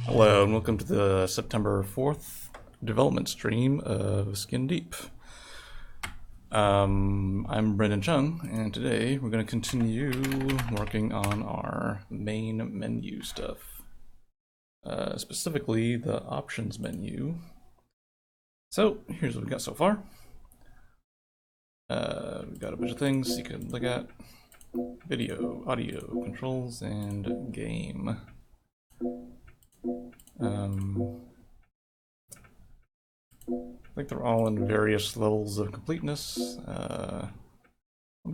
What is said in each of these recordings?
Hello and welcome to the September 4th development stream of Skin Deep. I'm Brendan Chung, and today we're going to continue working on our main menu stuff. Specifically the options menu. So here's what we got so far. We've got a bunch of things you can look at. Video, audio, controls, and game. I think they're all in various levels of completeness. I'm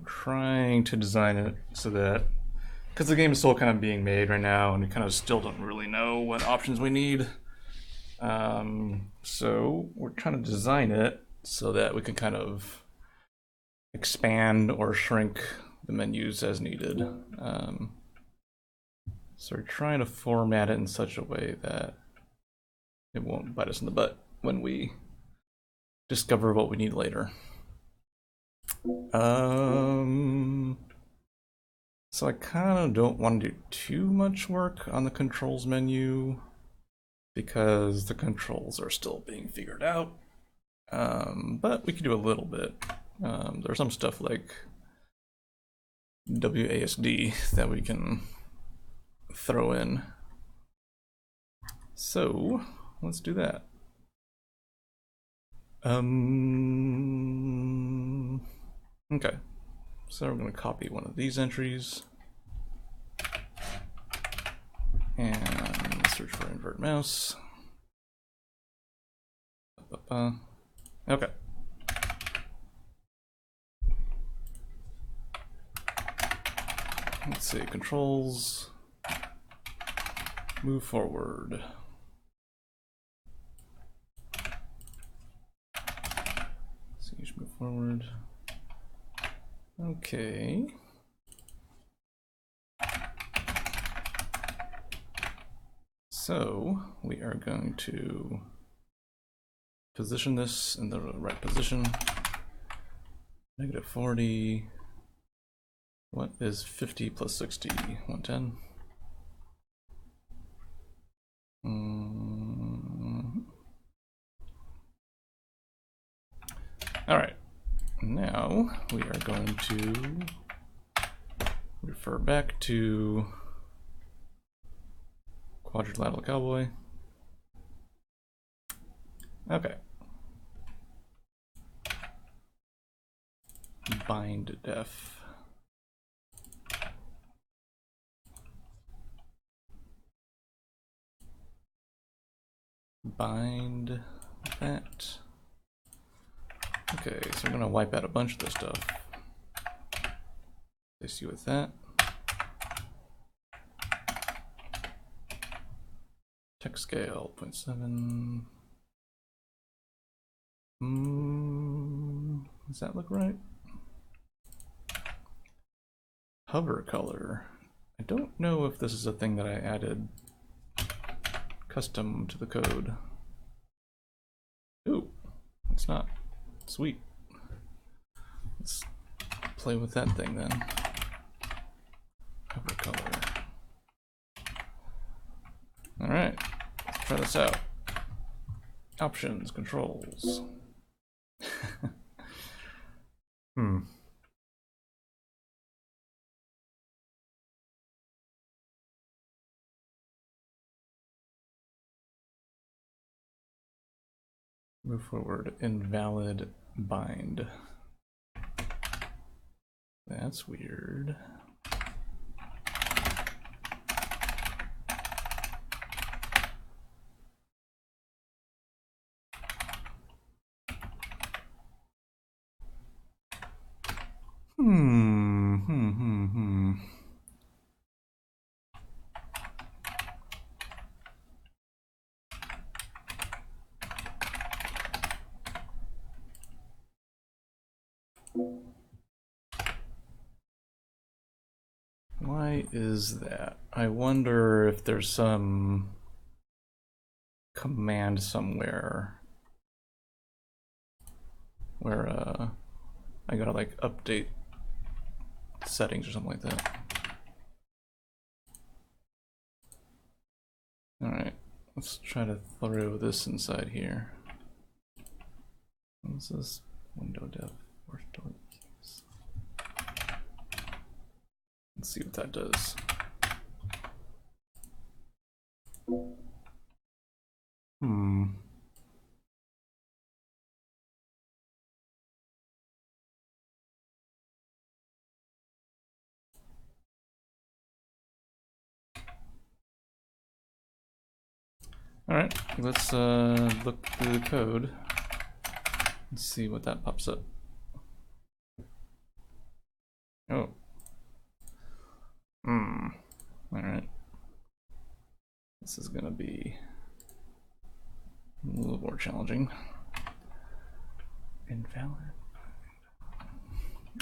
trying to design it so that, because the game is still kind of being made right now and we kind of still don't really know what options we need. So we're trying to design it so that we can kind of expand or shrink the menus as needed. So we're trying to format it in such a way that it won't bite us in the butt when we discover what we need later. So I kind of don't want to do too much work on the controls menu because the controls are still being figured out. But we can do a little bit. There's some stuff like WASD that we can throw in. So let's do that. Okay, so we're going to copy one of these entries and search for invert mouse. Okay. Let's see, controls, move forward. So you should move forward. Okay. So we are going to position this in the right position. -40. What is 50 plus 60? 110. All right. Now we are going to refer back to quadrilateral cowboy. Okay. Bind def. Bind that. Okay, so we're gonna wipe out a bunch of this stuff. Place you with that. Text scale 0.7. Does that look right? Hover color. I don't know if this is a thing that I added custom to the code. Ooh, it's not. Sweet. Let's play with that thing then. Hover color. All right, let's try this out. Options, controls. Move forward, invalid bind. That's weird. Why is that? I wonder if there's some command somewhere where I gotta like update settings or something like that. All right, Let's try to throw this inside here. What's this? Window def. Force delete keys. Let's see what that does. Alright, let's look through the code and see what that pops up. Oh. Alright. This is gonna be a little more challenging. Invalid.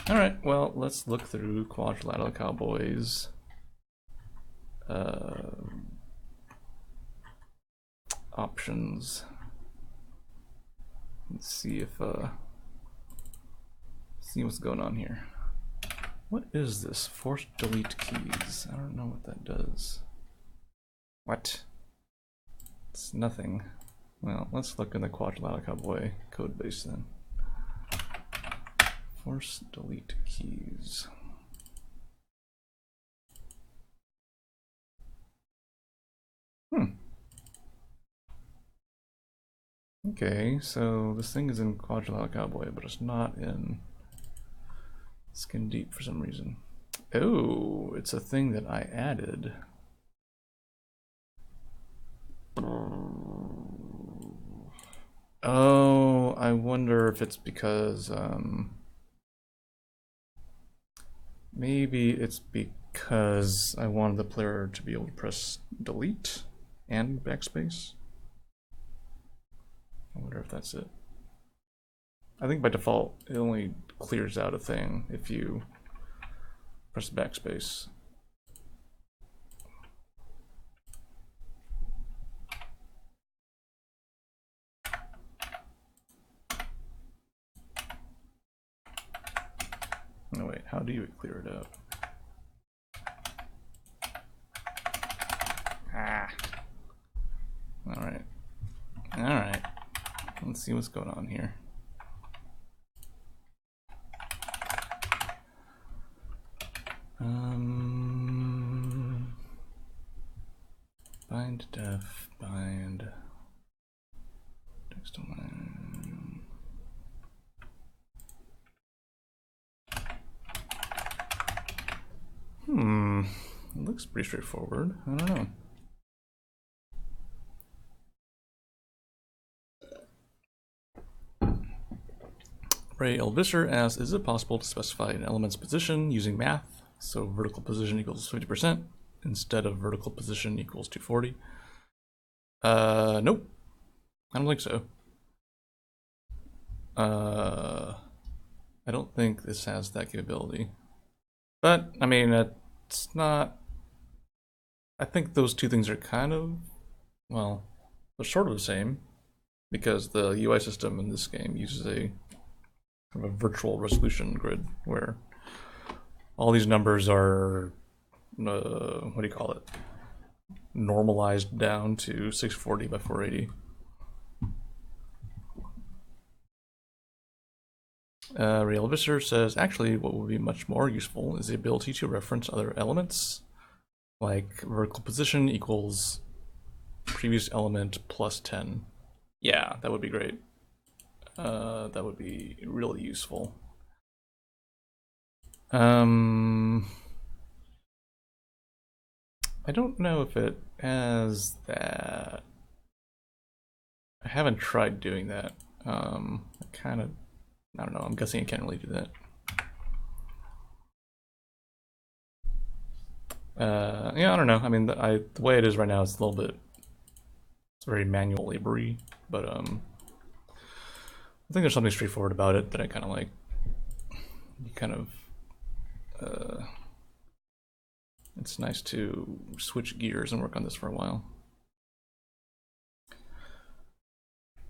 Alright, well, let's look through Quadrilateral Cowboys. Options. Let's see if see what's going on here. What is this? Force delete keys. I don't know what that does. What? It's nothing. Well, let's look in the Quadrilateral Cowboy code base then. Force delete keys. Okay, so this thing is in Quadrilateral Cowboy, but it's not in Skin Deep for some reason. Oh, it's a thing that I added. Oh, I wonder if it's because maybe it's because I wanted the player to be able to press delete and backspace. I wonder if that's it. I think by default it only clears out a thing if you press backspace. No, wait, how do you clear it out? Ah. Alright. Alright. Let's see what's going on here. Bind def, bind text align. It looks pretty straightforward. I don't know. Ray Elvisser asks, is it possible to specify an element's position using math? So vertical position equals 50% instead of vertical position equals 240. Nope. I don't think so. I don't think this has that capability. But, I mean, it's not... I think those two things are kind of... well, they're sort of the same. Because the UI system in this game uses a kind of a virtual resolution grid where all these numbers are, what do you call it? Normalized down to 640 by 480. Real Visser says, actually, what would be much more useful is the ability to reference other elements, like vertical position equals previous element plus 10. Yeah, that would be great. That would be really useful. I don't know if it has that. I haven't tried doing that. I don't know, I'm guessing it can't really do that. Yeah, I don't know. I mean, the way it is right now, it's a little bit, it's very manual labor-y, but I think there's something straightforward about it that I kind of like. You kind of, it's nice to switch gears and work on this for a while.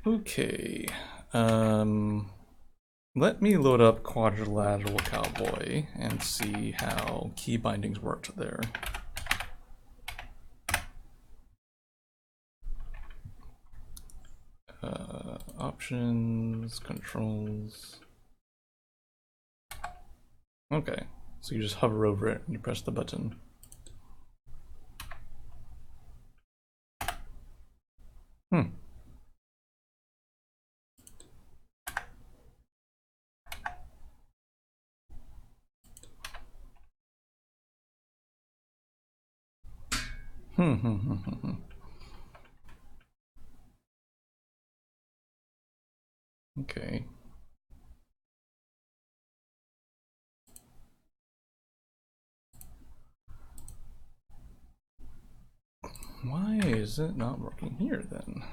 Okay, let me load up Quadrilateral Cowboy and see how key bindings worked there. Options, controls. Okay, so you just hover over it and you press the button. Hmm. Okay. Why is it not working here then?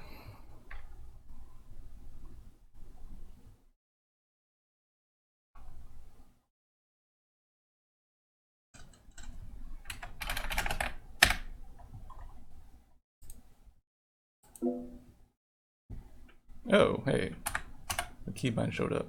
Oh, hey, the keybind showed up.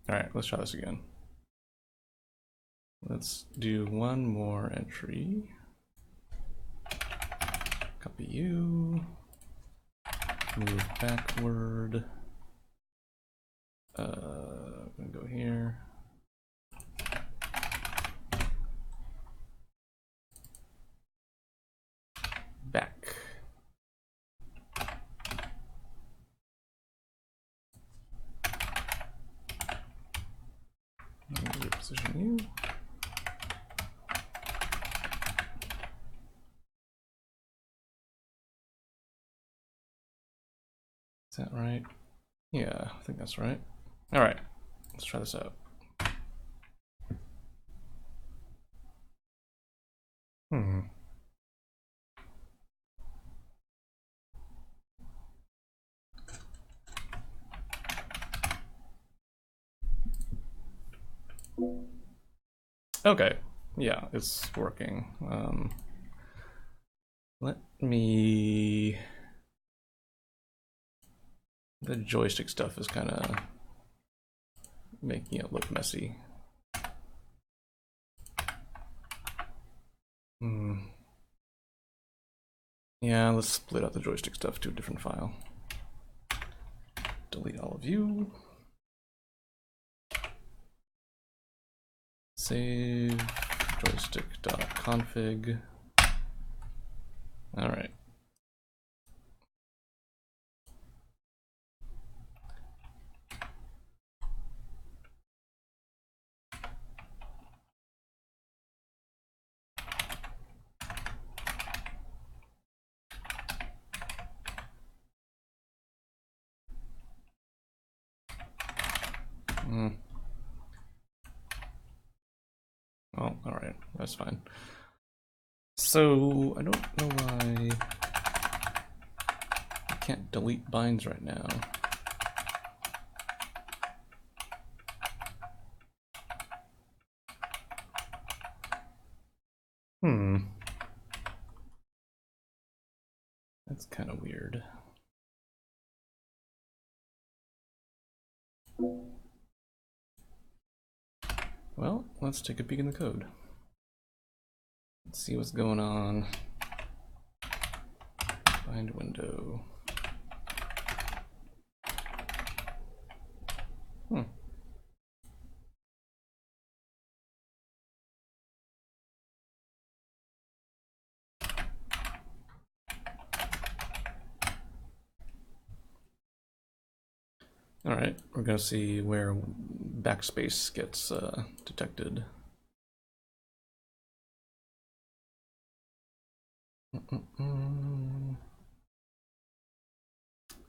Alright, let's try this again. Let's do one more entry. Copy you. Move backward. I'm gonna go here. Back. Reposition you. Is that right? Yeah, I think that's right. All right, let's try this out. Okay, yeah, it's working. Let me... The joystick stuff is kind of making it look messy. Yeah, let's split out the joystick stuff to a different file. Delete all of you. Save joystick.config. All right. Oh, all right, that's fine. So I don't know why I can't delete binds right now. That's kind of weird. Well, let's take a peek in the code. Let's see what's going on. Bind window. All right, we're gonna see where backspace gets detected.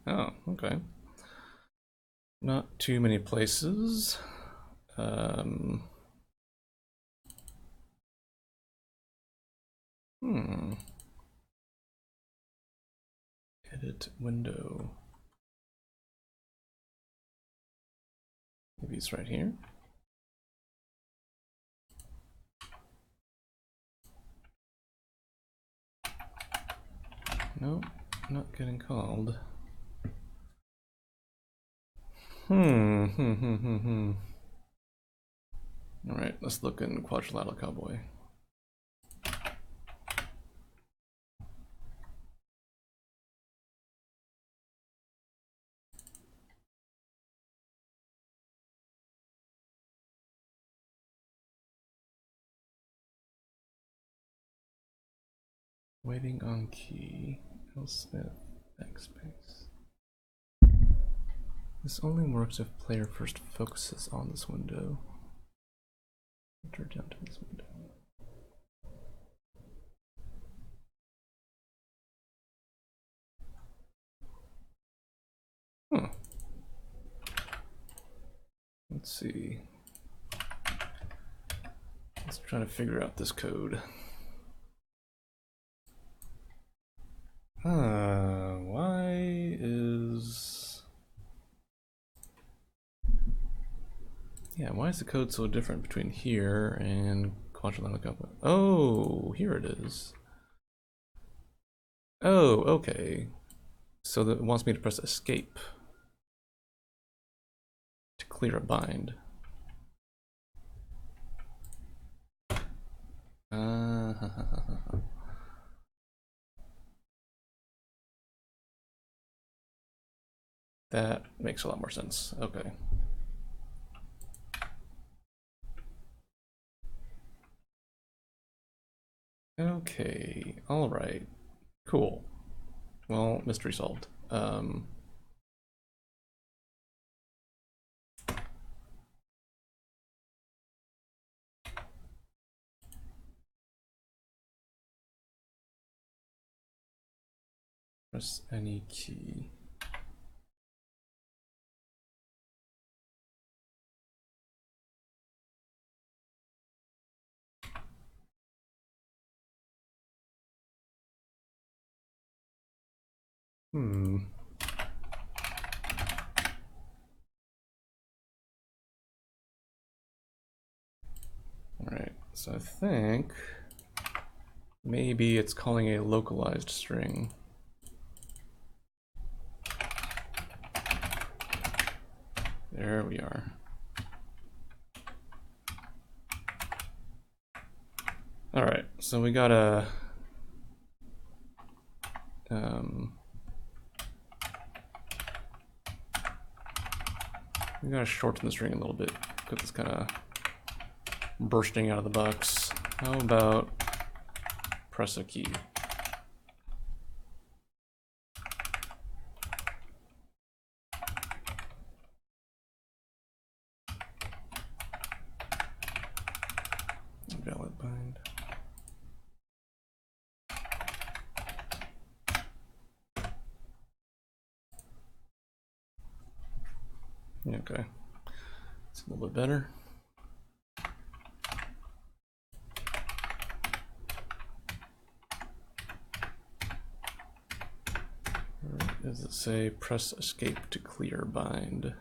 Oh, okay. Not too many places. Edit window. Maybe it's right here. Nope, not getting called. Alright, let's look in Quadrilateral Cowboy. Waiting on key. Smith, backspace. This only works if player first focuses on this window. Enter down to this window. Huh. Let's see. Let's try to figure out this code. Why is... Yeah, why is the code so different between here and Quadrilateral Cowboy? Oh, here it is. Oh, okay. So that it wants me to press escape to clear a bind. That makes a lot more sense. Okay. Okay, all right. Cool. Well, mystery solved. Press any key. Alright, so I think maybe it's calling a localized string. There we are. Alright, so we gotta shorten the string a little bit because it's kind of bursting out of the box. How about press a key? Valid bind. Okay, it's a little bit better. Does it say press escape to clear bind?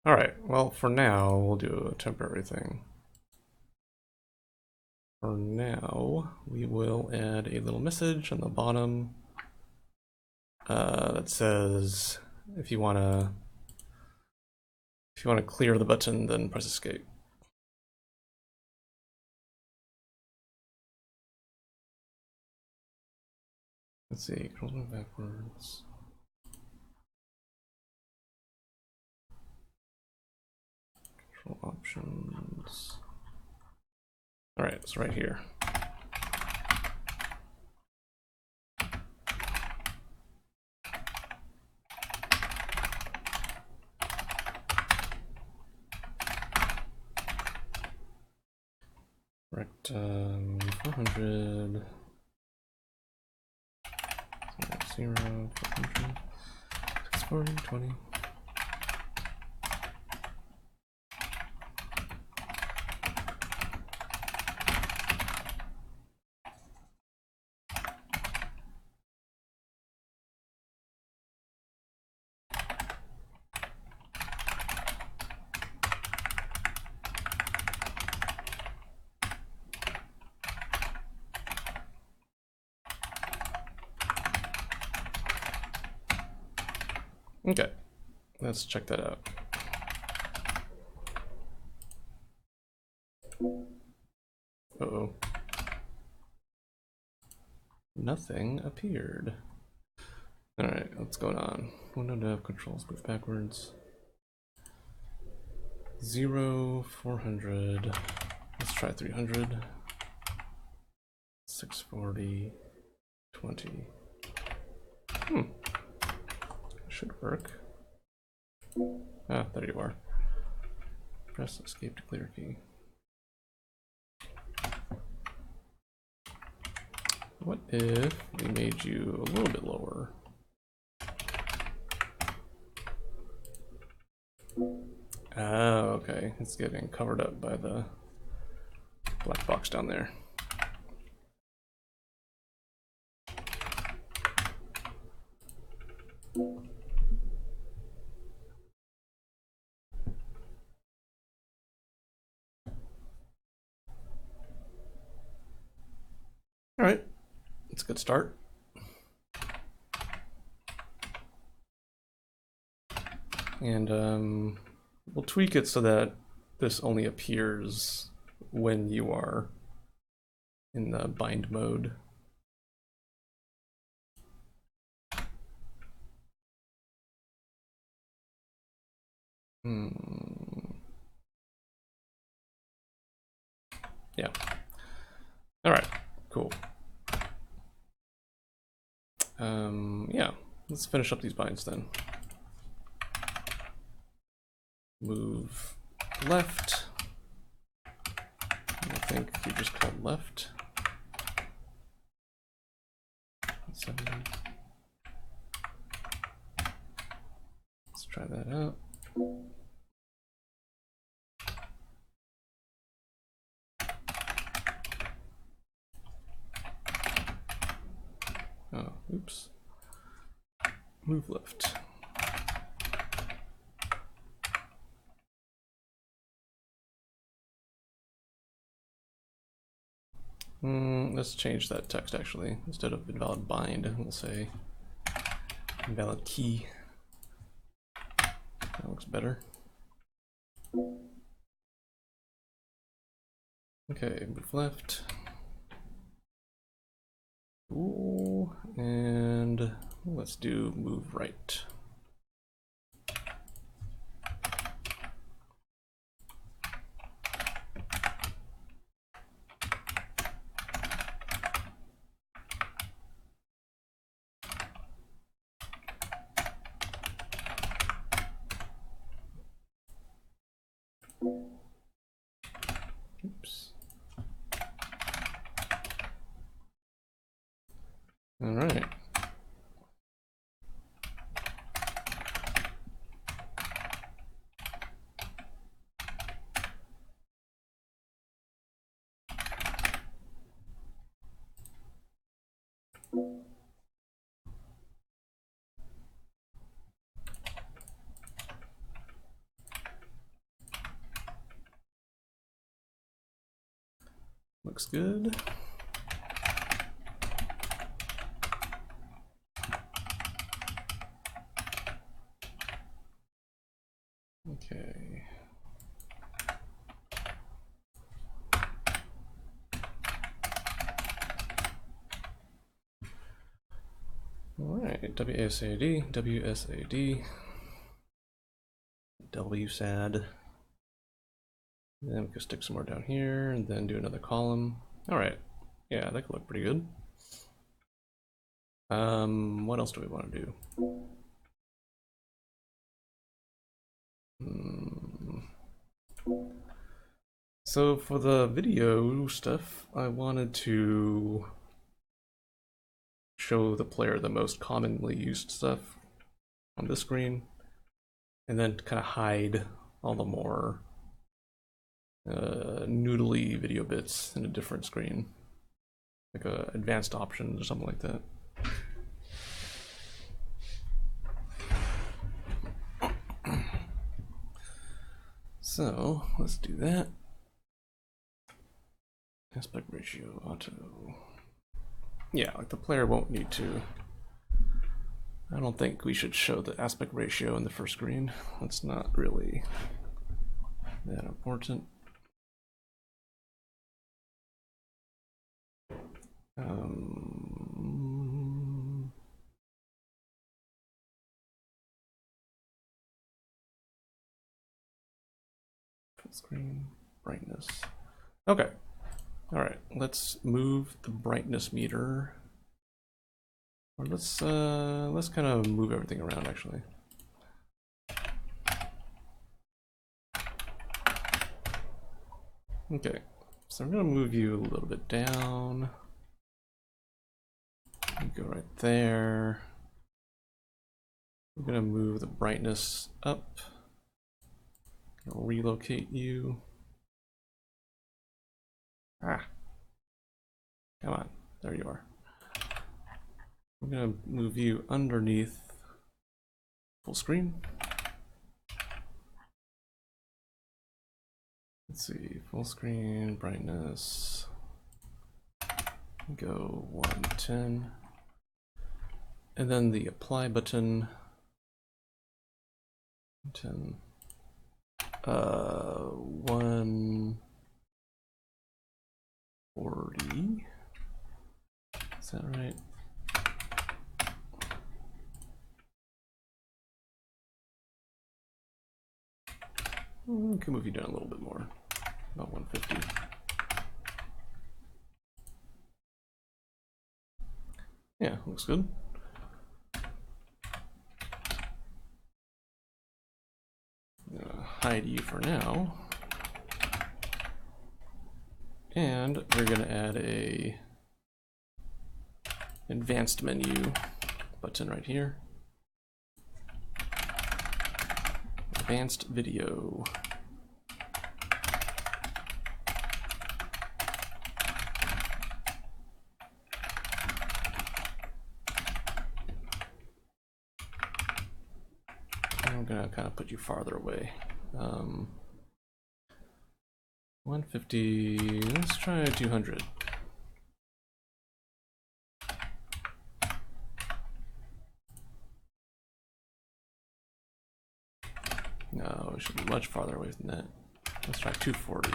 All right, well, for now, we'll do a temporary thing. For now, we will add a little message on the bottom that says, if you want to clear the button, then press escape. Let's see, controls move backwards. Control options. All right, it's right here. Correct. 400. 0, 400. 640, 20. Okay, let's check that out. Uh-oh. Nothing appeared. Alright, what's going on? Window nav controls, move backwards. 0, 400. Let's try 300. 640, 20. Should work. Ah, there you are. Press escape to clear key. What if we made you a little bit lower? Ah, okay. It's getting covered up by the black box down there. All right, it's a good start. And we'll tweak it so that this only appears when you are in the bind mode. Yeah. All right, cool. Yeah, let's finish up these binds then. Move left. I think you just called left. 70. Let's try that out. Oh, oops. Move left. Let's change that text actually. Instead of invalid bind, we'll say invalid key. That looks better. Okay, move left. Ooh, and let's do move right. Oops. All right. Looks good. Okay. All right, WSAD, WSAD, WSAD. Then we can stick some more down here and then do another column. All right, yeah, that could look pretty good. What else do we want to do? So for the video stuff, I wanted to show the player the most commonly used stuff on this screen, and then kind of hide all the more noodly video bits in a different screen, like a advanced option or something like that. So let's do that. Aspect ratio auto. Yeah, like the player won't need to. I don't think we should show the aspect ratio in the first screen. That's not really that important. Full screen brightness. Okay. All right. Let's move the brightness meter. Or let's kind of move everything around actually. Okay. So I'm gonna move you a little bit down. Go right there. I'm gonna move the brightness up. I'll relocate you. Ah. Come on. There you are. I'm gonna move you underneath full screen. Let's see, full screen, brightness. Go 110. And then the apply button. 10. 140. Is that right? We can move you down a little bit more, about 150. Yeah, looks good. I'm gonna hide you for now. And we're gonna add a advanced menu button right here. Advanced video. I'm gonna kind of put you farther away. 150, let's try 200. No, it should be much farther away than that. Let's try 240.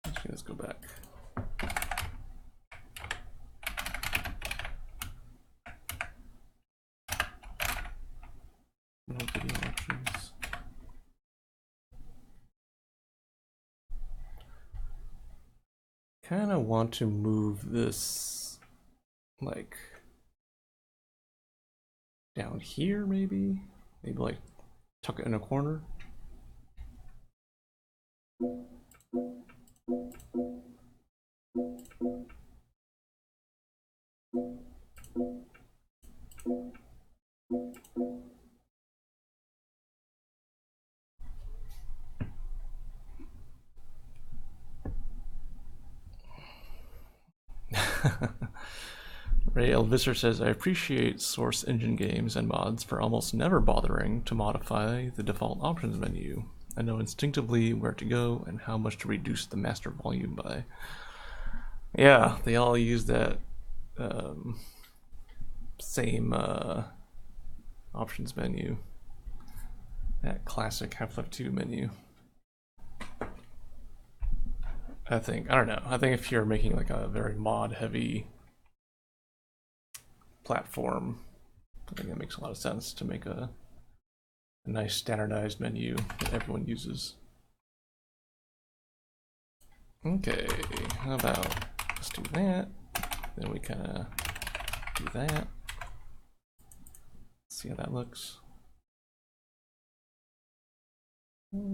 Actually, let's go back. No video options. Kind of want to move this like down here, maybe like tuck it in a corner. Ray Elvisser says, I appreciate Source Engine games and mods for almost never bothering to modify the default options menu. I know instinctively where to go and how much to reduce the master volume by. Yeah, they all use that same options menu. That classic Half-Life 2 menu. I don't know. I think if you're making like a very mod-heavy platform, I think it makes a lot of sense to make a nice standardized menu that everyone uses. Okay, how about let's do that. Then we kind of do that. See how that looks.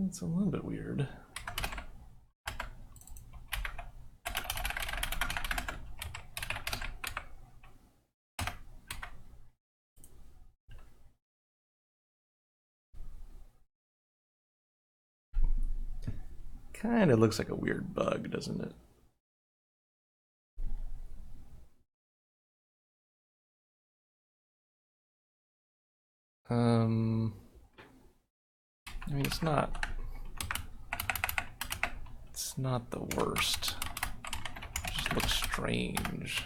It's a little bit weird. Kind of looks like a weird bug, doesn't it? I mean, it's not the worst. It just looks strange.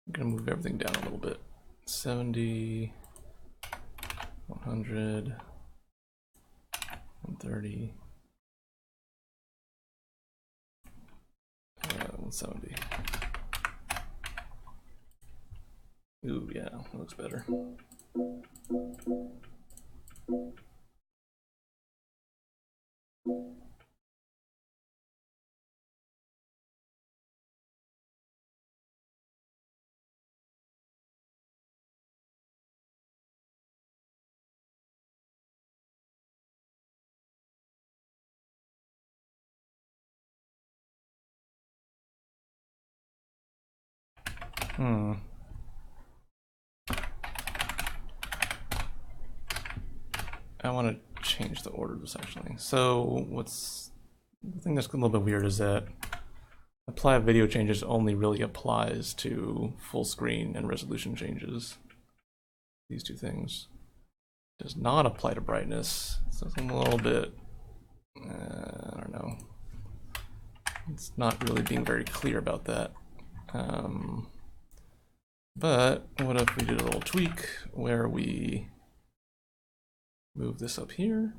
I'm gonna move everything down a little bit. 70, 100, 130, 170. Ooh, yeah, that looks better. I want to change the order of this actually. So the thing that's a little bit weird is that apply video changes only really applies to full screen and resolution changes. These two things. Does not apply to brightness. So it's a little bit, I don't know. It's not really being very clear about that. But what if we did a little tweak where we move this up here?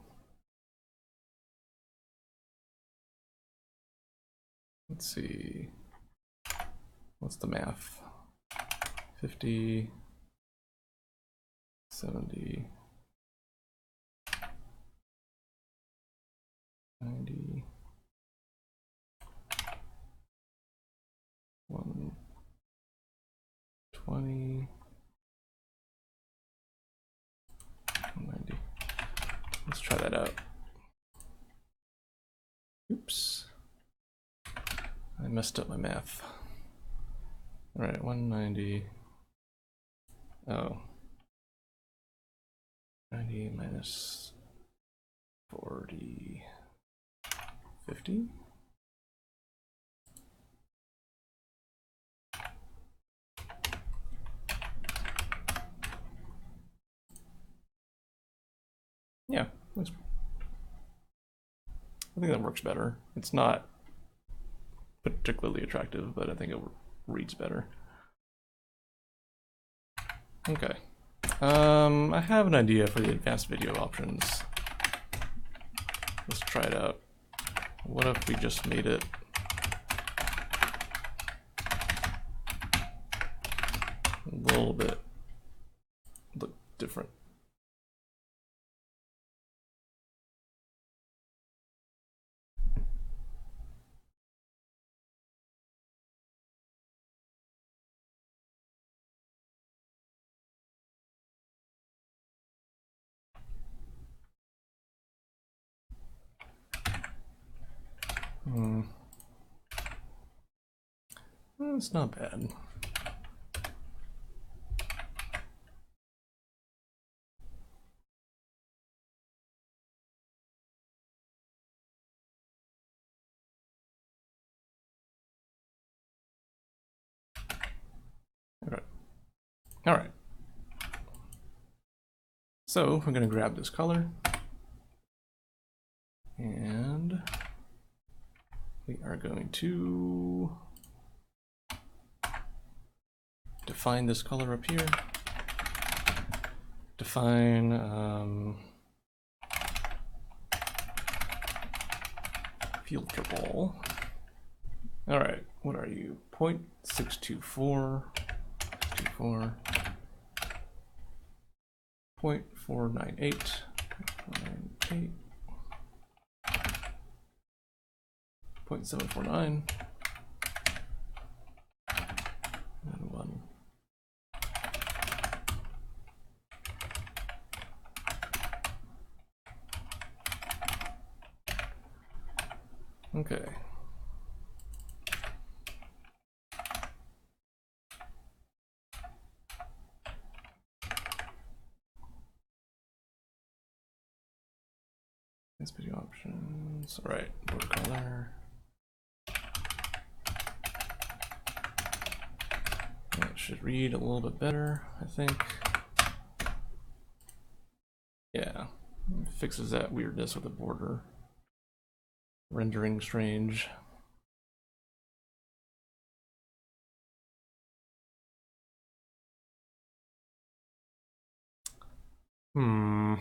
Let's see. What's the math? 50, 70, 90, 120, 190. Let's try that out. Oops. I messed up my math. All right, 190. Oh. 90 minus 40, 50? Yeah, I think that works better. It's not particularly attractive, but I think it reads better. Okay. I have an idea for the advanced video options. Let's try it out. What if we just made it a little bit look different? It's not bad. All right. So we're going to grab this color and we are going to define this color up here. Define field triple. All right, what are you? 0.624, 624, 0.498, 0.498, 0.749, and 1. Okay. This video options. All right, border color. That should read a little bit better, I think. Yeah, fixes that weirdness with the border. Rendering strange. I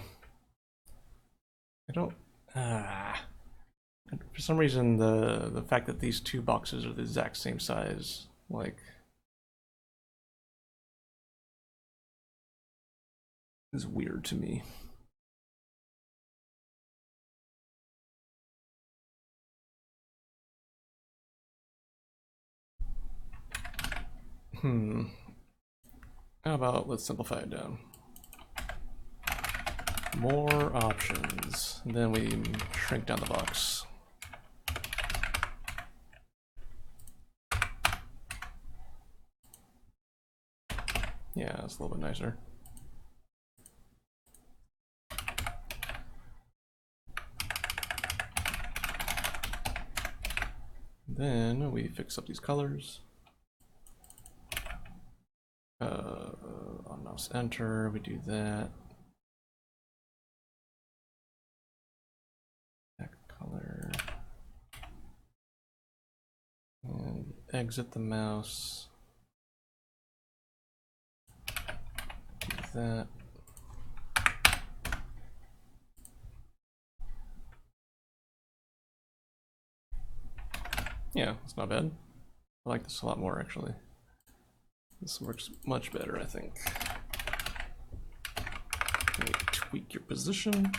don't. For some reason, the fact that these two boxes are the exact same size, like, is weird to me. How about let's simplify it down. More options. And then we shrink down the box. Yeah, it's a little bit nicer. Then we fix up these colors. On mouse enter, we do that. That color. And exit the mouse. Do that. Yeah, it's not bad. I like this a lot more, actually. This works much better, I think. Let me tweak your position.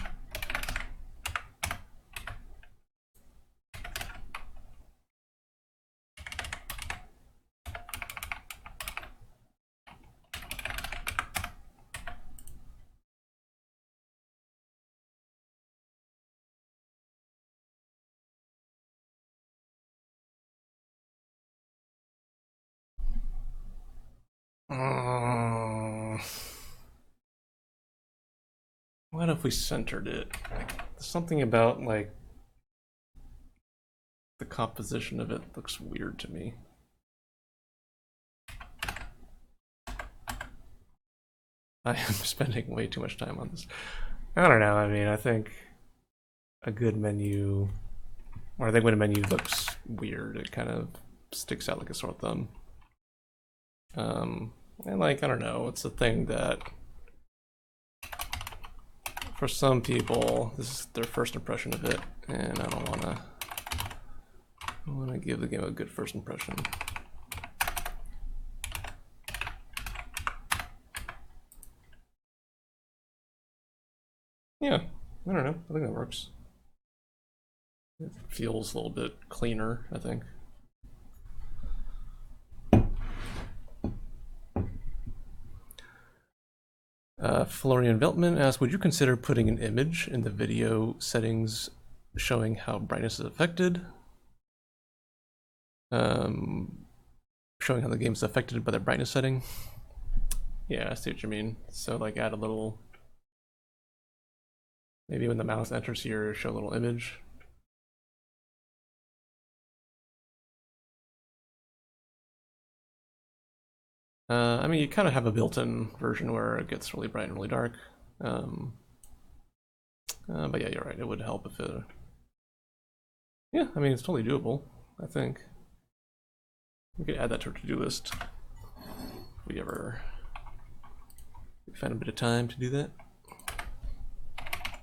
What if we centered it? Something about, like, the composition of it looks weird to me. I am spending way too much time on this. I don't know, I mean, I think a good menu, or I think when a menu looks weird, it kind of sticks out like a sore thumb. And like, I don't know, it's a thing that for some people, this is their first impression of it, and I don't want to give the game a good first impression. Yeah, I don't know, I think that works. It feels a little bit cleaner, I think. Florian Veltman asks, would you consider putting an image in the video settings showing how brightness is affected? Showing how the game's affected by the brightness setting. Yeah, I see what you mean. So like add a little, maybe when the mouse enters here, show a little image. I mean, you kind of have a built-in version where it gets really bright and really dark. But yeah, you're right. It would help if it. Yeah, I mean, it's totally doable, I think. We could add that to our to-do list if we ever find a bit of time to do that.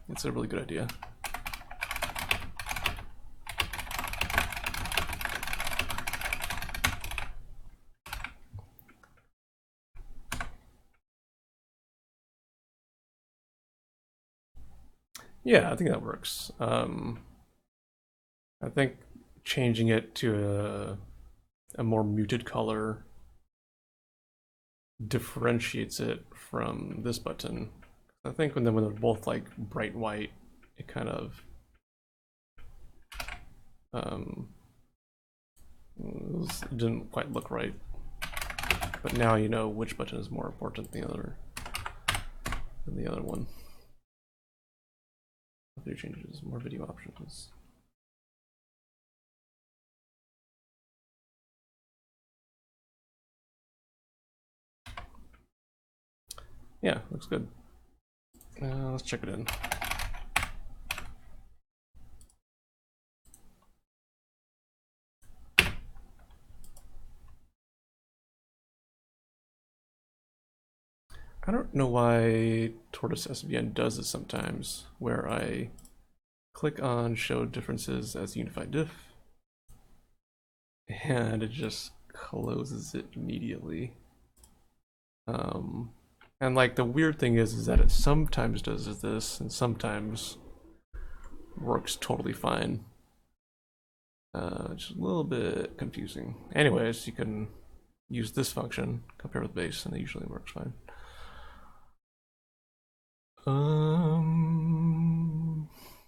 It's a really good idea. Yeah, I think that works. I think changing it to a more muted color differentiates it from this button. I think when they're both like bright white, it kind of it didn't quite look right. But now you know which button is more important than the other one. Other changes, more video options. Yeah, looks good. Let's check it in. I don't know why Tortoise SVN does this sometimes, where I click on show differences as unified diff, and it just closes it immediately. And like the weird thing is that it sometimes does this and sometimes works totally fine. Just a little bit confusing. Anyways, you can use this function, compare with base, and it usually works fine.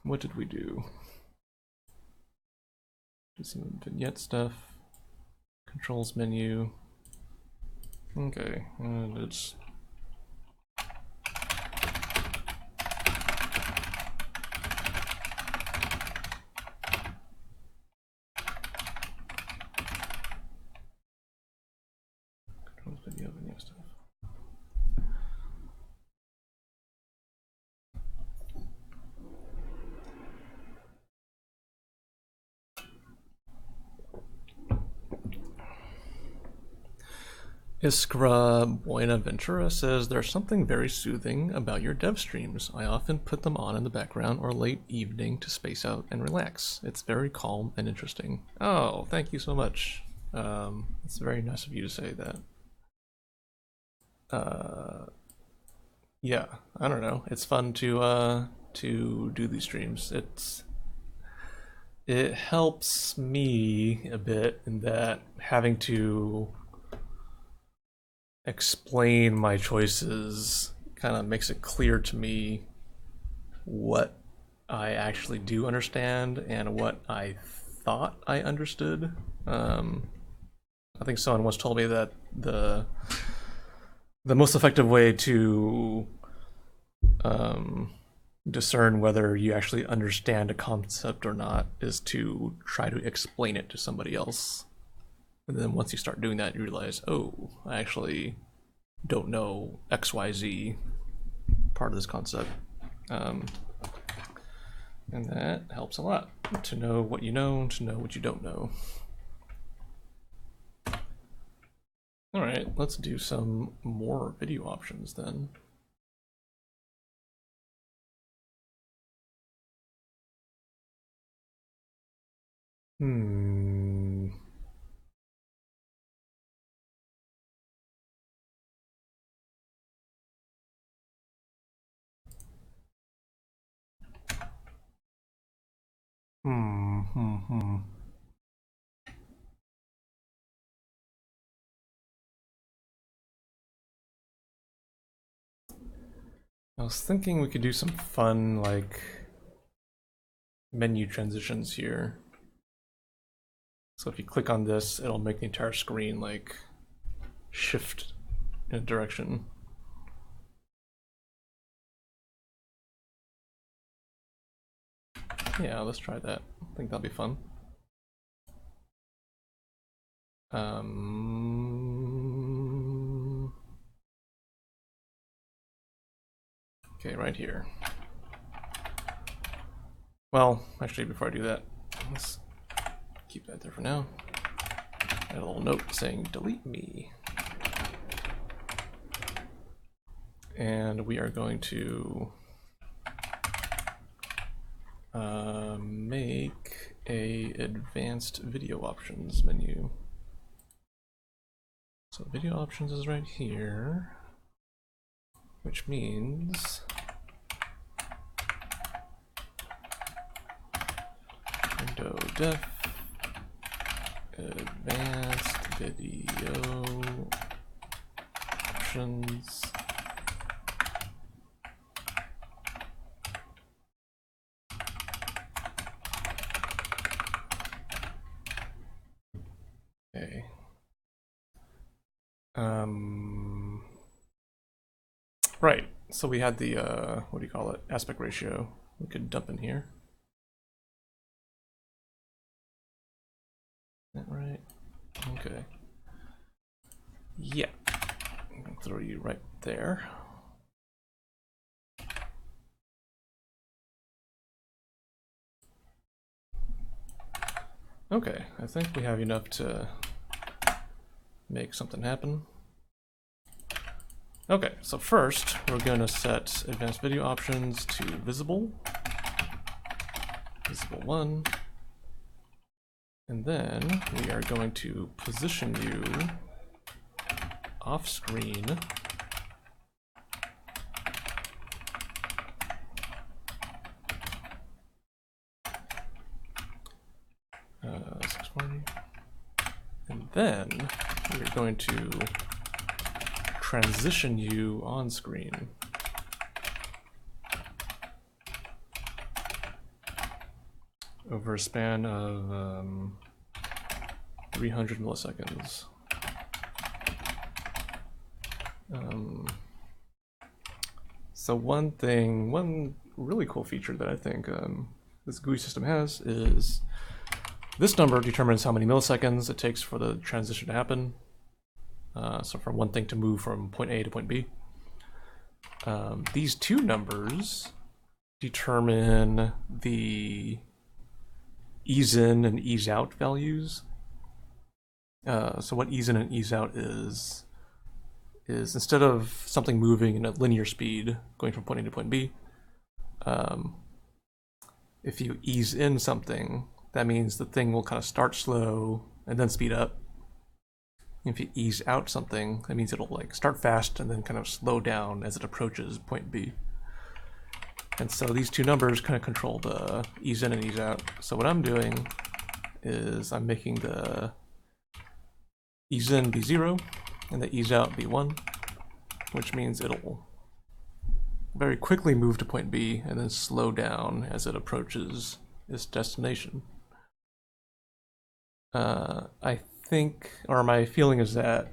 What did we do? Did some vignette stuff. Controls menu. Okay, and it's controls video stuff. Iskra Buenaventura says, there's something very soothing about your dev streams. I often put them on in the background or late evening to space out and relax. It's very calm and interesting. Oh, thank you so much. It's very nice of you to say that. Yeah, I don't know. It's fun to do these streams. It helps me a bit in that having to explain my choices kind of makes it clear to me what I actually do understand and what I thought I understood. I think someone once told me that the most effective way to discern whether you actually understand a concept or not is to try to explain it to somebody else. And then once you start doing that, you realize, oh, I actually don't know XYZ part of this concept. And that helps a lot to know what you know, to know what you don't know. All right, let's do some more video options then. I was thinking we could do some fun, like, menu transitions here. So if you click on this, it'll make the entire screen like shift in a direction. Yeah, let's try that. I think that'll be fun. Okay, right here. Well, actually, before I do that, let's keep that there for now. Add a little note saying delete me. And we are going to make a advanced video options menu. So video options is right here, which means window def advanced video options. Okay. Right. So we had the what do you call it? Aspect ratio. We could dump in here. Is that right? Okay. Yeah. I'm gonna throw you right there. Okay, I think we have enough to make something happen. Okay, so first we're going to set advanced video options to visible, visible 1, and then we are going to position you off screen and then we're going to transition you on screen. Over a span of 300 milliseconds. So one really cool feature that I think this GUI system has is this number determines how many milliseconds it takes for the transition to happen. So from one thing to move from point A to point B. These two numbers determine the ease in and ease out values. So what ease in and ease out is instead of something moving in a linear speed going from point A to point B, if you ease in something, that means the thing will kind of start slow and then speed up. If you ease out something, that means it'll like start fast and then kind of slow down as it approaches point B. And so these two numbers kind of control the ease in and ease out. So what I'm doing is I'm making the ease in be 0 and the ease out be 1, which means it'll very quickly move to point B and then slow down as it approaches its destination. I think, or my feeling is that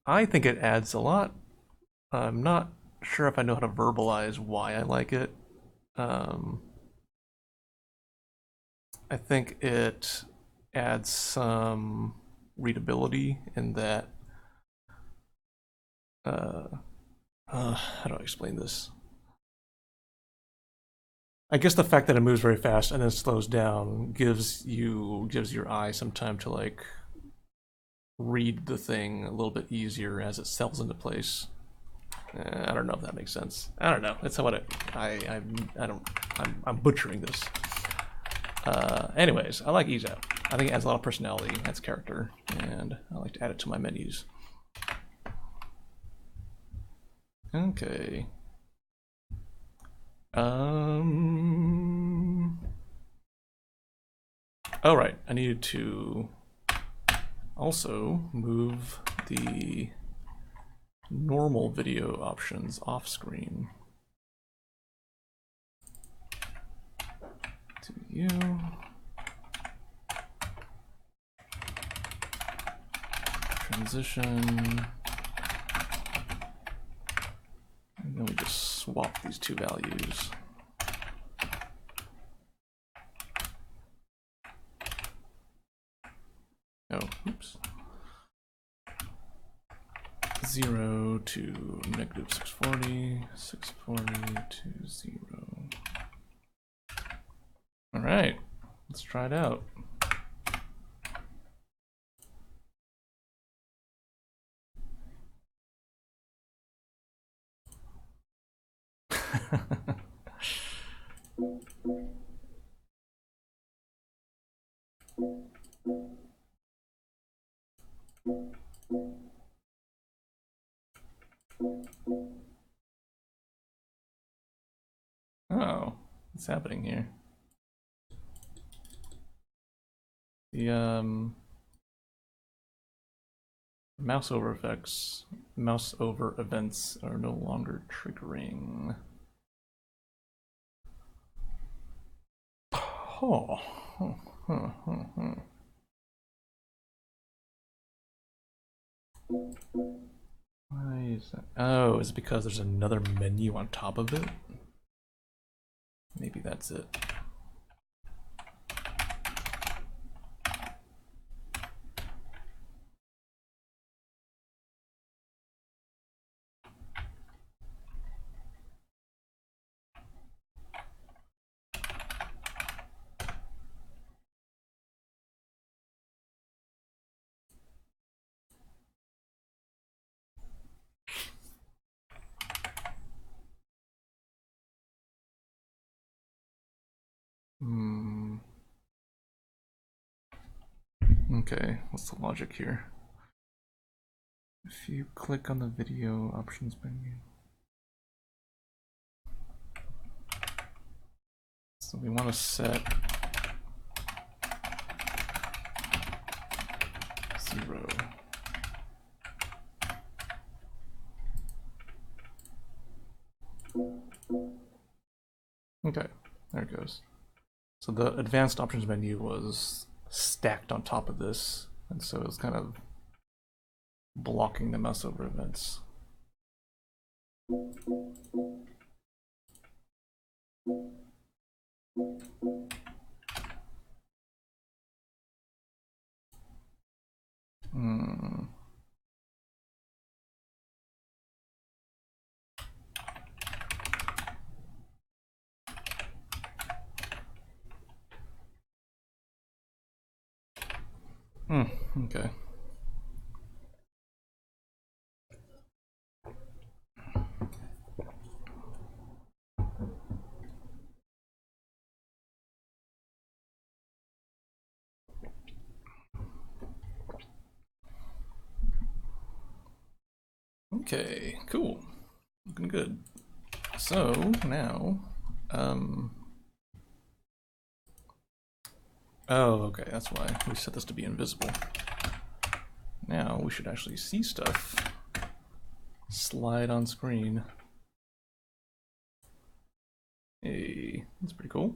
I think it adds a lot. I'm not sure if I know how to verbalize why I like it. I think it adds some readability in that how do I explain this? I guess the fact that it moves very fast and then slows down gives your eye some time to like read the thing a little bit easier as it settles into place. I don't know if that makes sense. I don't know. It's what I'm butchering this. Anyways, I like ease out. I think it adds a lot of personality, adds character, and I like to add it to my menus. Okay. All right, I needed to also move the normal video options off screen. view. Transition. And then we just swap these two values. Oh, oops. 0 to negative 640, 640 to 0. All right, let's try it out. Oh, what's happening here? The mouse over events are no longer triggering. Oh. Why is that? Oh, is it because there's another menu on top of it? Maybe that's it. Okay, what's the logic here? If you click on the video options menu. So we want to set 0. Okay, there it goes. So the advanced options menu was stacked on top of this, and so it was kind of blocking the mouse over events. Okay. Okay, cool. Looking good. So now, oh, okay, that's why we set this to be invisible. Now we should actually see stuff slide on screen. Hey, that's pretty cool.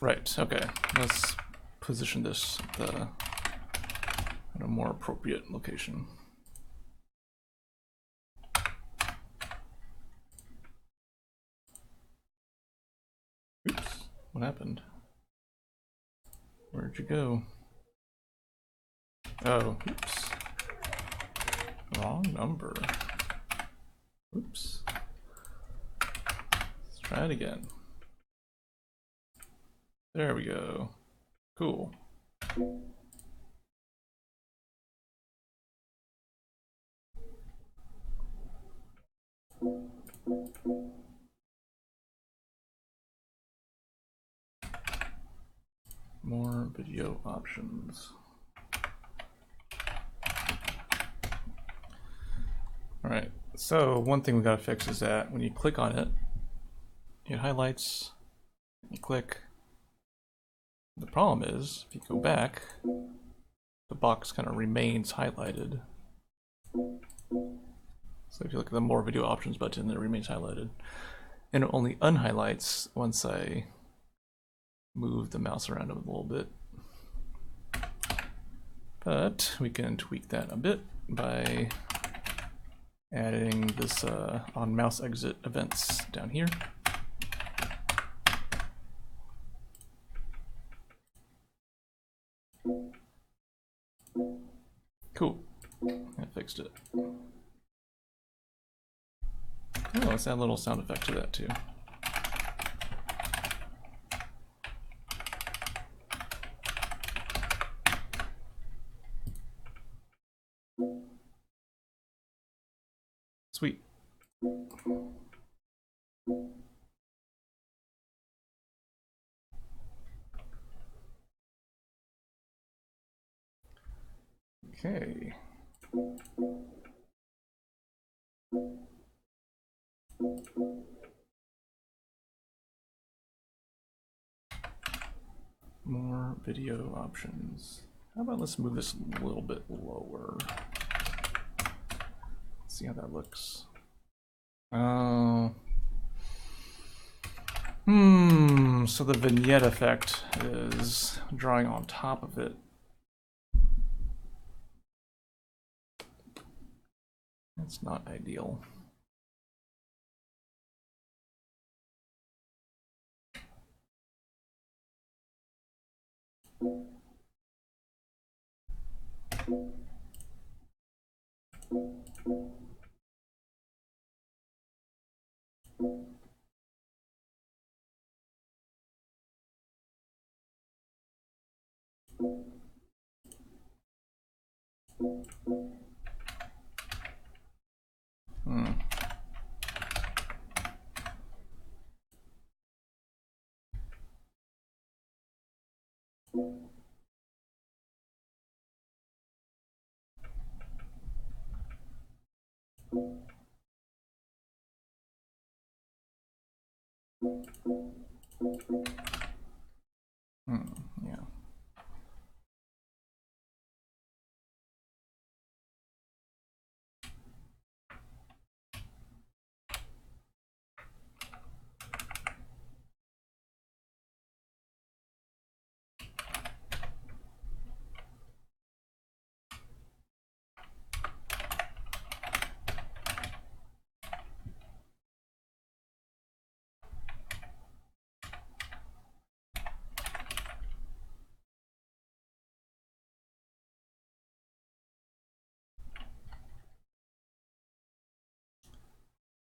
Right, okay. Let's position this at a more appropriate location. Oops, what happened? Where'd you go? Oh, oops. Wrong number. Oops. Let's try it again. There we go. Cool. More video options. Alright, so one thing we gotta fix is that when you click on it, it highlights, you click. The problem is, if you go back, the box kind of remains highlighted. So if you look at the more video options button, it remains highlighted. And it only unhighlights once I move the mouse around a little bit. But we can tweak that a bit by adding this on mouse exit events down here. Cool, I fixed it. Oh, let's add a little sound effect to that too. Sweet. Okay. More video options. How about let's move this a little bit lower. See how that looks. So the vignette effect is drawing on top of it. That's not ideal. Yeah.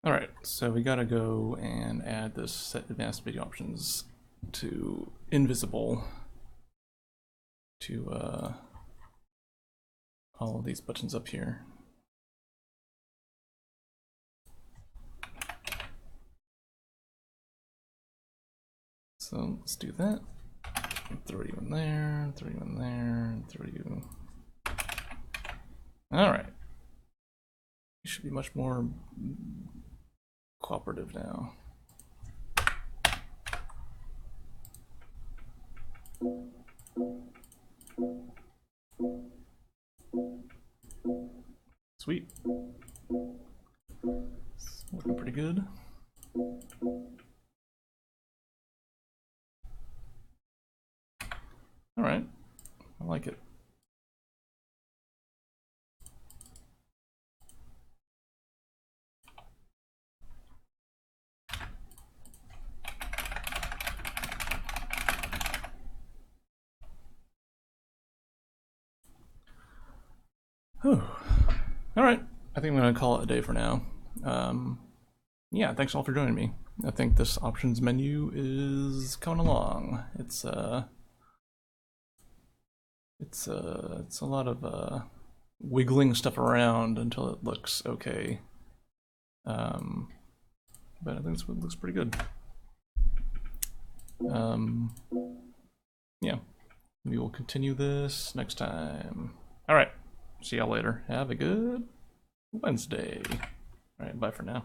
Alright, so we gotta go and add this set advanced video options to invisible to all of these buttons up here. So let's do that. Throw you in there, throw you in there, throw you. Alright. You should be much more cooperative now. Sweet. It's looking pretty good. All right, I like it. Whew. All right, I think I'm gonna call it a day for now. Yeah, thanks all for joining me. I think this options menu is coming along. It's a lot of wiggling stuff around until it looks okay. But I think it looks pretty good. Yeah, we will continue this next time. All right, see y'all later. Have a good Wednesday. Alright, bye for now.